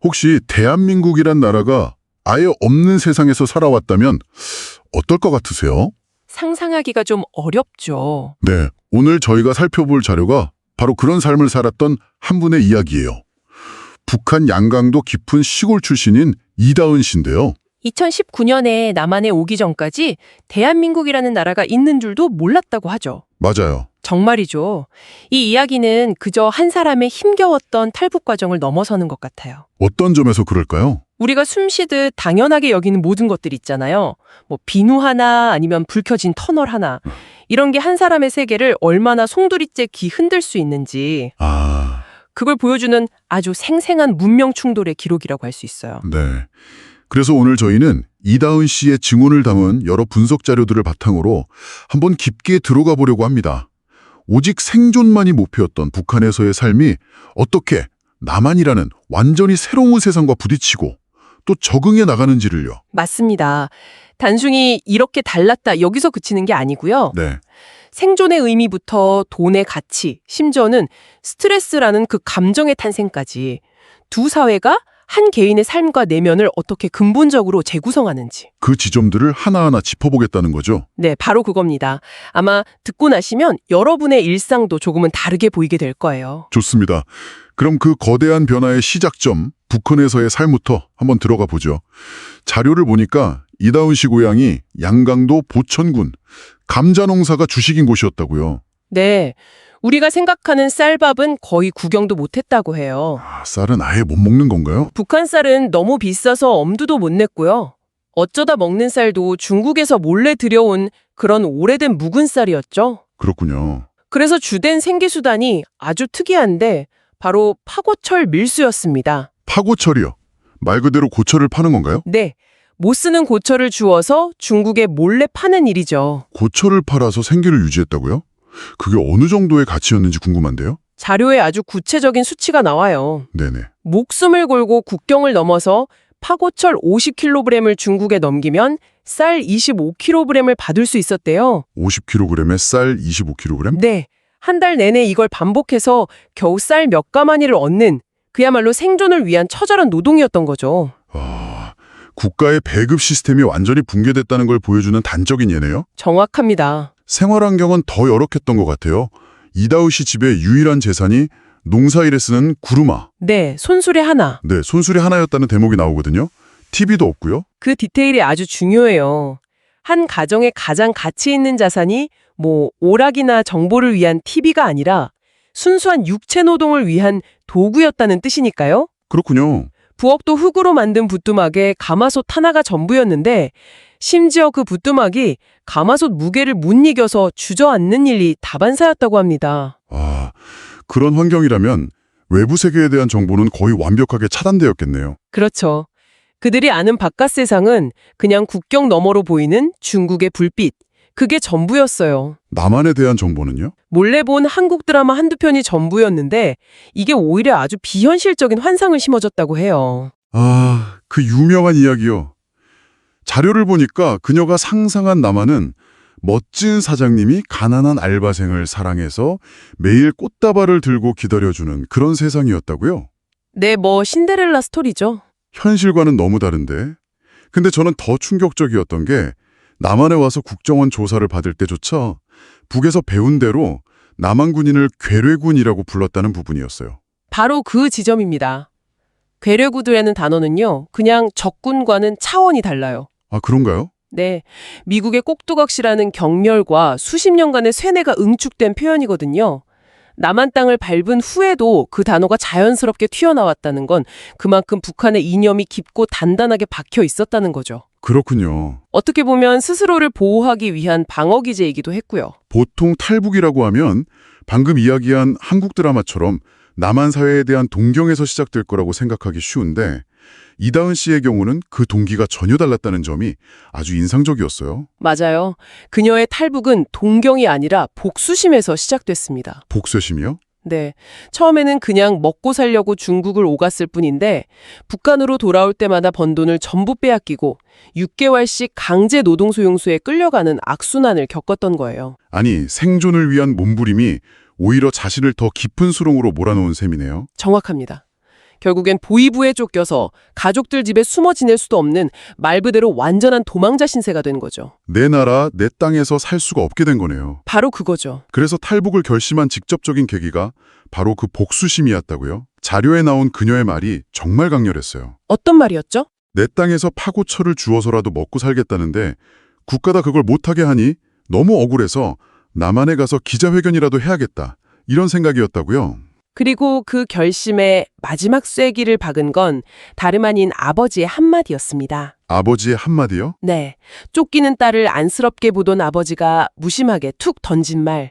혹시 대한민국이란 나라가 아예 없는 세상에서 살아왔다면 어떨 것 같으세요? 상상하기가 좀 어렵죠. 네, 오늘 저희가 살펴볼 자료가 바로 그런 삶을 살았던 한 분의 이야기예요. 북한 양강도 깊은 시골 출신인 이다은 씨인데요. 2019년에 남한에 오기 전까지 대한민국이라는 나라가 있는 줄도 몰랐다고 하죠. 맞아요. 정말이죠. 이 이야기는 그저 한 사람의 힘겨웠던 탈북 과정을 넘어서는 것 같아요. 어떤 점에서 그럴까요? 우리가 숨쉬듯 당연하게 여기는 모든 것들 있잖아요. 뭐 비누 하나 아니면 불 켜진 터널 하나. 이런 게 한 사람의 세계를 얼마나 송두리째 흔들 수 있는지 그걸 보여주는 아주 생생한 문명 충돌의 기록이라고 할 수 있어요. 네. 그래서 오늘 저희는 이다은 씨의 증언을 담은 여러 분석 자료들을 바탕으로 한번 깊게 들어가 보려고 합니다. 오직 생존만이 목표였던 북한에서의 삶이 어떻게 남한이라는 완전히 새로운 세상과 부딪히고 또 적응해 나가는지를요. 맞습니다. 단순히 이렇게 달랐다 여기서 그치는 게 아니고요. 네. 생존의 의미부터 돈의 가치, 심지어는 스트레스라는 그 감정의 탄생까지 두 사회가 한 개인의 삶과 내면을 어떻게 근본적으로 재구성하는지. 그 지점들을 하나하나 짚어보겠다는 거죠. 네, 바로 그겁니다. 아마 듣고 나시면 여러분의 일상도 조금은 다르게 보이게 될 거예요. 좋습니다. 그럼 그 거대한 변화의 시작점, 북한에서의 삶부터 한번 들어가 보죠. 자료를 보니까 이다은 씨 고향이 양강도 보천군, 감자 농사가 주식인 곳이었다고요. 네, 우리가 생각하는 쌀밥은 거의 구경도 못했다고 해요. 쌀은 아예 못 먹는 건가요? 북한 쌀은 너무 비싸서 엄두도 못 냈고요. 어쩌다 먹는 쌀도 중국에서 몰래 들여온 그런 오래된 묵은 쌀이었죠. 그렇군요. 그래서 주된 생계수단이 아주 특이한데 바로 파고철 밀수였습니다. 파고철이요? 말 그대로 고철을 파는 건가요? 네, 못 쓰는 고철을 주워서 중국에 몰래 파는 일이죠. 고철을 팔아서 생계를 유지했다고요? 그게 어느 정도의 가치였는지 궁금한데요? 자료에 아주 구체적인 수치가 나와요. 네네. 목숨을 걸고 국경을 넘어서 파고철 50kg을 중국에 넘기면 쌀 25kg을 받을 수 있었대요. 50kg에 쌀 25kg? 네, 한 달 내내 이걸 반복해서 겨우 쌀 몇 가마니를 얻는 그야말로 생존을 위한 처절한 노동이었던 거죠. 국가의 배급 시스템이 완전히 붕괴됐다는 걸 보여주는 단적인 예네요. 정확합니다. 생활 환경은 더 열악했던 것 같아요. 이다우 씨 집의 유일한 재산이 농사일에 쓰는 구루마. 네, 손수레 하나. 네, 손수레 하나였다는 대목이 나오거든요. TV도 없고요. 그 디테일이 아주 중요해요. 한 가정의 가장 가치 있는 자산이 오락이나 정보를 위한 TV가 아니라 순수한 육체 노동을 위한 도구였다는 뜻이니까요. 그렇군요. 부엌도 흙으로 만든 부뚜막에 가마솥 하나가 전부였는데 심지어 그 부뚜막이 가마솥 무게를 못 이겨서 주저앉는 일이 다반사였다고 합니다. 그런 환경이라면 외부 세계에 대한 정보는 거의 완벽하게 차단되었겠네요. 그렇죠. 그들이 아는 바깥 세상은 그냥 국경 너머로 보이는 중국의 불빛, 그게 전부였어요. 남한에 대한 정보는요? 몰래 본 한국 드라마 한두 편이 전부였는데 이게 오히려 아주 비현실적인 환상을 심어줬다고 해요. 그 유명한 이야기요. 자료를 보니까 그녀가 상상한 남한은 멋진 사장님이 가난한 알바생을 사랑해서 매일 꽃다발을 들고 기다려주는 그런 세상이었다고요? 네, 신데렐라 스토리죠. 현실과는 너무 다른데. 근데 저는 더 충격적이었던 게 남한에 와서 국정원 조사를 받을 때조차 북에서 배운 대로 남한 군인을 괴뢰군이라고 불렀다는 부분이었어요. 바로 그 지점입니다. 괴뢰구들이라는 단어는요, 그냥 적군과는 차원이 달라요. 그런가요? 네, 미국의 꼭두각시라는 경멸과 수십 년간의 쇠뇌가 응축된 표현이거든요. 남한 땅을 밟은 후에도 그 단어가 자연스럽게 튀어나왔다는 건 그만큼 북한의 이념이 깊고 단단하게 박혀 있었다는 거죠. 그렇군요. 어떻게 보면 스스로를 보호하기 위한 방어기제이기도 했고요. 보통 탈북이라고 하면 방금 이야기한 한국 드라마처럼 남한 사회에 대한 동경에서 시작될 거라고 생각하기 쉬운데 이다은 씨의 경우는 그 동기가 전혀 달랐다는 점이 아주 인상적이었어요. 맞아요. 그녀의 탈북은 동경이 아니라 복수심에서 시작됐습니다. 복수심이요? 네. 처음에는 그냥 먹고 살려고 중국을 오갔을 뿐인데 북한으로 돌아올 때마다 번 돈을 전부 빼앗기고 6개월씩 강제 노동소용소에 끌려가는 악순환을 겪었던 거예요. 아니, 생존을 위한 몸부림이 오히려 자신을 더 깊은 수렁으로 몰아넣은 셈이네요. 정확합니다. 결국엔 보이부에 쫓겨서 가족들 집에 숨어 지낼 수도 없는 말 그대로 완전한 도망자 신세가 된 거죠. 내 나라, 내 땅에서 살 수가 없게 된 거네요. 바로 그거죠. 그래서 탈북을 결심한 직접적인 계기가 바로 그 복수심이었다고요? 자료에 나온 그녀의 말이 정말 강렬했어요. 어떤 말이었죠? 내 땅에서 파고철을 주워서라도 먹고 살겠다는데 국가가 그걸 못하게 하니 너무 억울해서 남한에 가서 기자회견이라도 해야겠다. 이런 생각이었다고요. 그리고 그 결심에 마지막 쐐기를 박은 건 다름 아닌 아버지의 한마디였습니다. 아버지의 한마디요? 네, 쫓기는 딸을 안쓰럽게 보던 아버지가 무심하게 툭 던진 말.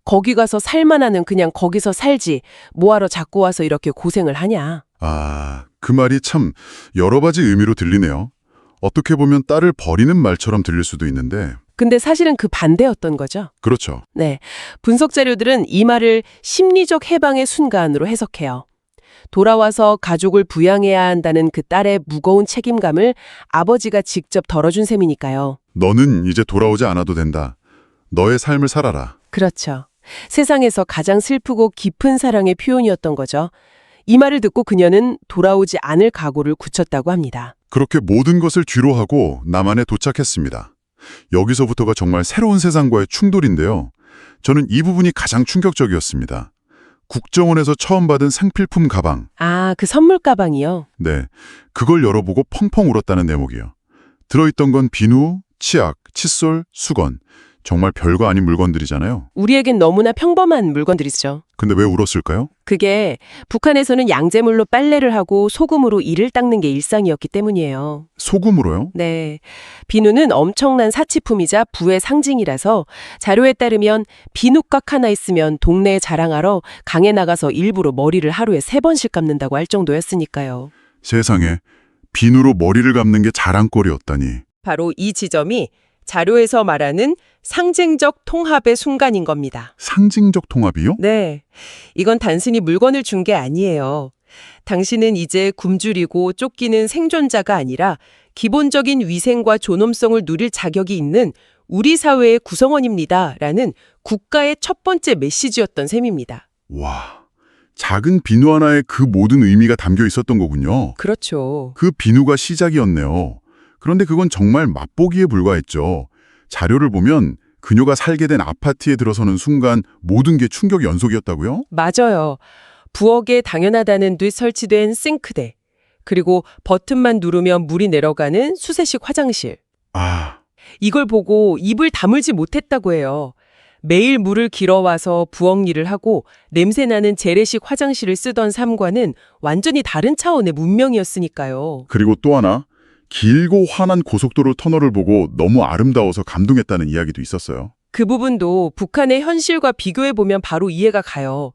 거기 가서 살만하는 그냥 거기서 살지 뭐하러 자꾸 와서 이렇게 고생을 하냐. 아, 그 말이 참 여러 가지 의미로 들리네요. 어떻게 보면 딸을 버리는 말처럼 들릴 수도 있는데 근데 사실은 그 반대였던 거죠. 그렇죠. 네, 분석 자료들은 이 말을 심리적 해방의 순간으로 해석해요. 돌아와서 가족을 부양해야 한다는 그 딸의 무거운 책임감을 아버지가 직접 덜어준 셈이니까요. 너는 이제 돌아오지 않아도 된다. 너의 삶을 살아라. 그렇죠. 세상에서 가장 슬프고 깊은 사랑의 표현이었던 거죠. 이 말을 듣고 그녀는 돌아오지 않을 각오를 굳혔다고 합니다. 그렇게 모든 것을 뒤로하고 남한에 도착했습니다. 여기서부터가 정말 새로운 세상과의 충돌인데요. 저는 이 부분이 가장 충격적이었습니다. 국정원에서 처음 받은 생필품 가방. 아, 그 선물 가방이요? 네, 그걸 열어보고 펑펑 울었다는 대목이요. 들어있던 건 비누, 치약, 칫솔, 수건. 정말 별거 아닌 물건들이잖아요. 우리에겐 너무나 평범한 물건들이죠. 근데 왜 울었을까요? 그게 북한에서는 양재물로 빨래를 하고 소금으로 이를 닦는 게 일상이었기 때문이에요. 소금으로요? 네. 비누는 엄청난 사치품이자 부의 상징이라서 자료에 따르면 비누깍 하나 있으면 동네에 자랑하러 강에 나가서 일부러 머리를 하루에 3번씩 감는다고 할 정도였으니까요. 세상에, 비누로 머리를 감는 게 자랑거리였다니. 바로 이 지점이 자료에서 말하는 상징적 통합의 순간인 겁니다. 상징적 통합이요? 네. 이건 단순히 물건을 준 게 아니에요. 당신은 이제 굶주리고 쫓기는 생존자가 아니라 기본적인 위생과 존엄성을 누릴 자격이 있는 우리 사회의 구성원입니다. 라는 국가의 첫 번째 메시지였던 셈입니다. 와, 작은 비누 하나에 그 모든 의미가 담겨 있었던 거군요. 그렇죠. 그 비누가 시작이었네요. 그런데 그건 정말 맛보기에 불과했죠. 자료를 보면 그녀가 살게 된 아파트에 들어서는 순간 모든 게 충격 연속이었다고요? 맞아요. 부엌에 당연하다는 듯 설치된 싱크대, 그리고 버튼만 누르면 물이 내려가는 수세식 화장실. 아, 이걸 보고 입을 다물지 못했다고 해요. 매일 물을 길어와서 부엌 일을 하고 냄새나는 재래식 화장실을 쓰던 삶과는 완전히 다른 차원의 문명이었으니까요. 그리고 또 하나, 길고 환한 고속도로 터널을 보고 너무 아름다워서 감동했다는 이야기도 있었어요. 그 부분도 북한의 현실과 비교해보면 바로 이해가 가요.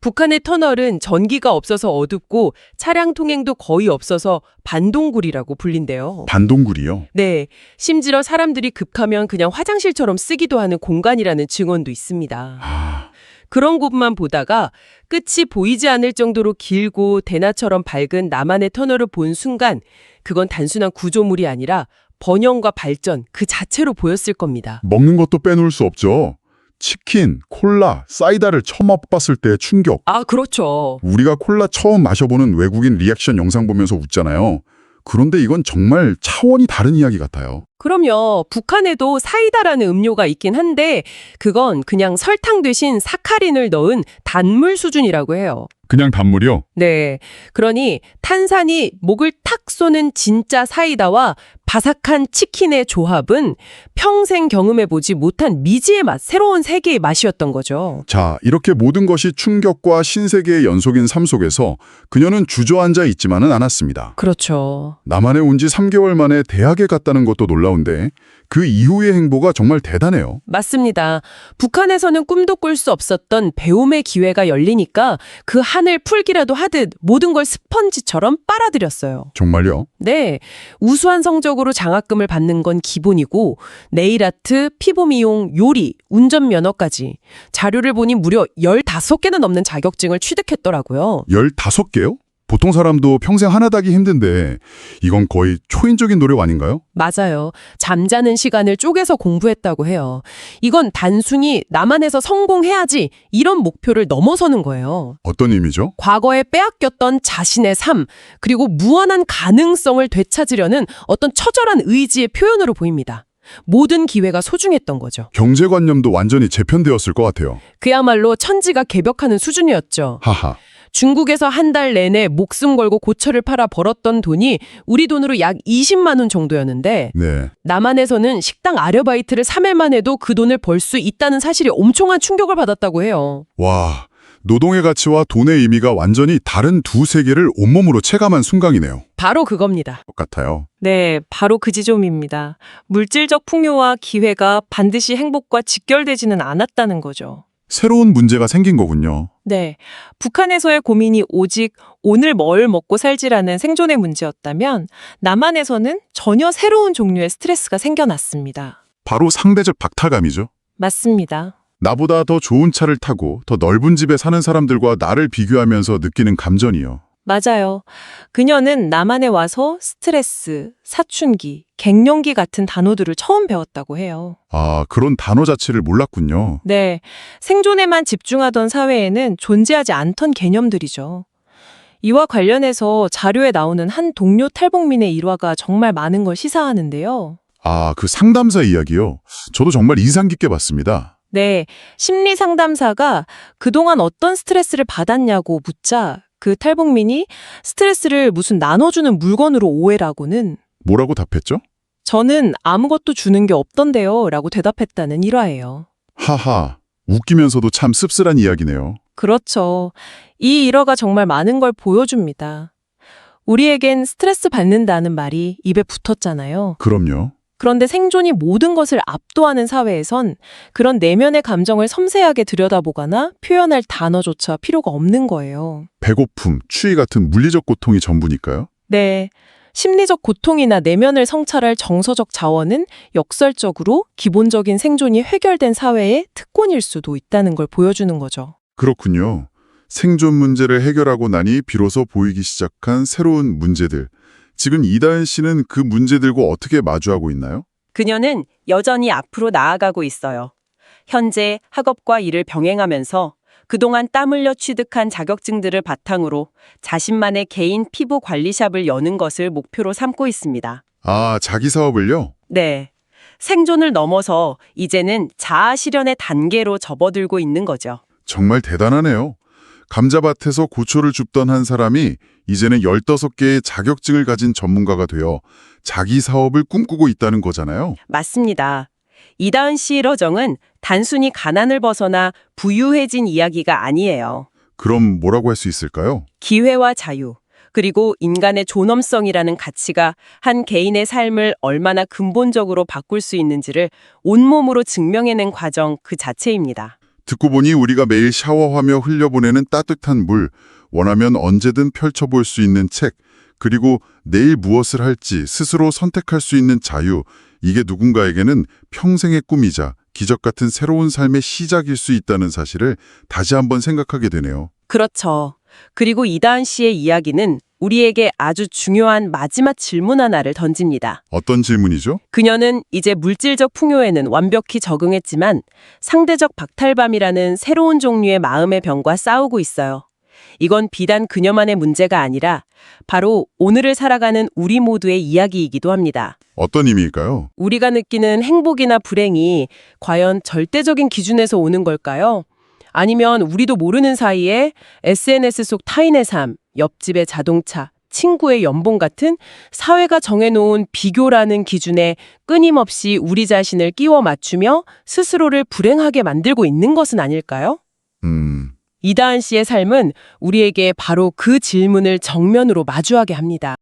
북한의 터널은 전기가 없어서 어둡고 차량 통행도 거의 없어서 반동굴이라고 불린대요. 반동굴이요? 네, 심지어 사람들이 급하면 그냥 화장실처럼 쓰기도 하는 공간이라는 증언도 있습니다. 아, 그런 곳만 보다가 끝이 보이지 않을 정도로 길고 대나처럼 밝은 남한의 터널을 본 순간 그건 단순한 구조물이 아니라 번영과 발전 그 자체로 보였을 겁니다. 먹는 것도 빼놓을 수 없죠. 치킨, 콜라, 사이다를 처음 맛봤을 때의 충격. 아, 그렇죠. 우리가 콜라 처음 마셔보는 외국인 리액션 영상 보면서 웃잖아요. 그런데 이건 정말 차원이 다른 이야기 같아요. 그럼요. 북한에도 사이다라는 음료가 있긴 한데 그건 그냥 설탕 대신 사카린을 넣은 단물 수준이라고 해요. 그냥 단물이요? 네. 그러니 탄산이 목을 탁 쏘는 진짜 사이다와 바삭한 치킨의 조합은 평생 경험해보지 못한 미지의 맛, 새로운 세계의 맛이었던 거죠. 자, 이렇게 모든 것이 충격과 신세계의 연속인 삶 속에서 그녀는 주저앉아 있지만은 않았습니다. 그렇죠. 남한에 온 지 3개월 만에 대학에 갔다는 것도 놀라운데 그 이후의 행보가 정말 대단해요. 맞습니다. 북한에서는 꿈도 꿀 수 없었던 배움의 기회가 열리니까 그 한을 풀기라도 하듯 모든 걸 스펀지처럼 빨아들였어요. 정말요? 네, 우수한 성적으로 장학금을 받는 건 기본이고 네일아트, 피부 미용, 요리, 운전면허까지 자료를 보니 무려 15개나 넘는 자격증을 취득했더라고요. 15개요? 보통 사람도 평생 하나 따기 힘든데 이건 거의 초인적인 노력 아닌가요? 맞아요. 잠자는 시간을 쪼개서 공부했다고 해요. 이건 단순히 나만해서 성공해야지 이런 목표를 넘어서는 거예요. 어떤 의미죠? 과거에 빼앗겼던 자신의 삶, 그리고 무한한 가능성을 되찾으려는 어떤 처절한 의지의 표현으로 보입니다. 모든 기회가 소중했던 거죠. 경제관념도 완전히 재편되었을 것 같아요. 그야말로 천지가 개벽하는 수준이었죠. 하하. 중국에서 한 달 내내 목숨 걸고 고철을 팔아 벌었던 돈이 우리 돈으로 약 20만 원 정도였는데 네. 남한에서는 식당 아르바이트를 3일만 해도 그 돈을 벌 수 있다는 사실이 엄청난 충격을 받았다고 해요. 와, 노동의 가치와 돈의 의미가 완전히 다른 두 세계를 온몸으로 체감한 순간이네요. 바로 그겁니다. 똑같아요. 네, 바로 그 지점입니다. 물질적 풍요와 기회가 반드시 행복과 직결되지는 않았다는 거죠. 새로운 문제가 생긴 거군요. 네, 북한에서의 고민이 오직 오늘 뭘 먹고 살지라는 생존의 문제였다면 남한에서는 전혀 새로운 종류의 스트레스가 생겨났습니다. 바로 상대적 박탈감이죠. 맞습니다. 나보다 더 좋은 차를 타고 더 넓은 집에 사는 사람들과 나를 비교하면서 느끼는 감정이요. 맞아요. 그녀는 남한에 와서 스트레스, 사춘기, 갱년기 같은 단어들을 처음 배웠다고 해요. 아, 그런 단어 자체를 몰랐군요. 네, 생존에만 집중하던 사회에는 존재하지 않던 개념들이죠. 이와 관련해서 자료에 나오는 한 동료 탈북민의 일화가 정말 많은 걸 시사하는데요. 아, 그 상담사 이야기요. 저도 정말 인상 깊게 봤습니다. 네, 심리 상담사가 그동안 어떤 스트레스를 받았냐고 묻자 그 탈북민이 스트레스를 무슨 나눠주는 물건으로 오해라고는 뭐라고 답했죠? 저는 아무것도 주는 게 없던데요 라고 대답했다는 일화예요. 하하, 웃기면서도 참 씁쓸한 이야기네요. 그렇죠. 이 일화가 정말 많은 걸 보여줍니다. 우리에겐 스트레스 받는다는 말이 입에 붙었잖아요. 그럼요. 그런데 생존이 모든 것을 압도하는 사회에선 그런 내면의 감정을 섬세하게 들여다보거나 표현할 단어조차 필요가 없는 거예요. 배고픔, 추위 같은 물리적 고통이 전부니까요. 네. 심리적 고통이나 내면을 성찰할 정서적 자원은 역설적으로 기본적인 생존이 해결된 사회의 특권일 수도 있다는 걸 보여주는 거죠. 그렇군요. 생존 문제를 해결하고 나니 비로소 보이기 시작한 새로운 문제들. 지금 이다은 씨는 그 문제들과 어떻게 마주하고 있나요? 그녀는 여전히 앞으로 나아가고 있어요. 현재 학업과 일을 병행하면서 그동안 땀 흘려 취득한 자격증들을 바탕으로 자신만의 개인 피부 관리샵을 여는 것을 목표로 삼고 있습니다. 아, 자기 사업을요? 네. 생존을 넘어서 이제는 자아 실현의 단계로 접어들고 있는 거죠. 정말 대단하네요. 감자밭에서 고초를 줍던 한 사람이 이제는 15개의 자격증을 가진 전문가가 되어 자기 사업을 꿈꾸고 있다는 거잖아요. 맞습니다. 이다은 씨의 러정은 단순히 가난을 벗어나 부유해진 이야기가 아니에요. 그럼 뭐라고 할 수 있을까요? 기회와 자유, 그리고 인간의 존엄성이라는 가치가 한 개인의 삶을 얼마나 근본적으로 바꿀 수 있는지를 온몸으로 증명해낸 과정 그 자체입니다. 듣고 보니 우리가 매일 샤워하며 흘려보내는 따뜻한 물, 원하면 언제든 펼쳐볼 수 있는 책, 그리고 내일 무엇을 할지 스스로 선택할 수 있는 자유, 이게 누군가에게는 평생의 꿈이자 기적 같은 새로운 삶의 시작일 수 있다는 사실을 다시 한번 생각하게 되네요. 그렇죠. 그리고 이다은 씨의 이야기는 우리에게 아주 중요한 마지막 질문 하나를 던집니다. 어떤 질문이죠? 그녀는 이제 물질적 풍요에는 완벽히 적응했지만 상대적 박탈감이라는 새로운 종류의 마음의 병과 싸우고 있어요. 이건 비단 그녀만의 문제가 아니라 바로 오늘을 살아가는 우리 모두의 이야기이기도 합니다. 어떤 의미일까요? 우리가 느끼는 행복이나 불행이 과연 절대적인 기준에서 오는 걸까요? 아니면 우리도 모르는 사이에 SNS 속 타인의 삶, 옆집의 자동차, 친구의 연봉 같은 사회가 정해놓은 비교라는 기준에 끊임없이 우리 자신을 끼워 맞추며 스스로를 불행하게 만들고 있는 것은 아닐까요? 이다은 씨의 삶은 우리에게 바로 그 질문을 정면으로 마주하게 합니다.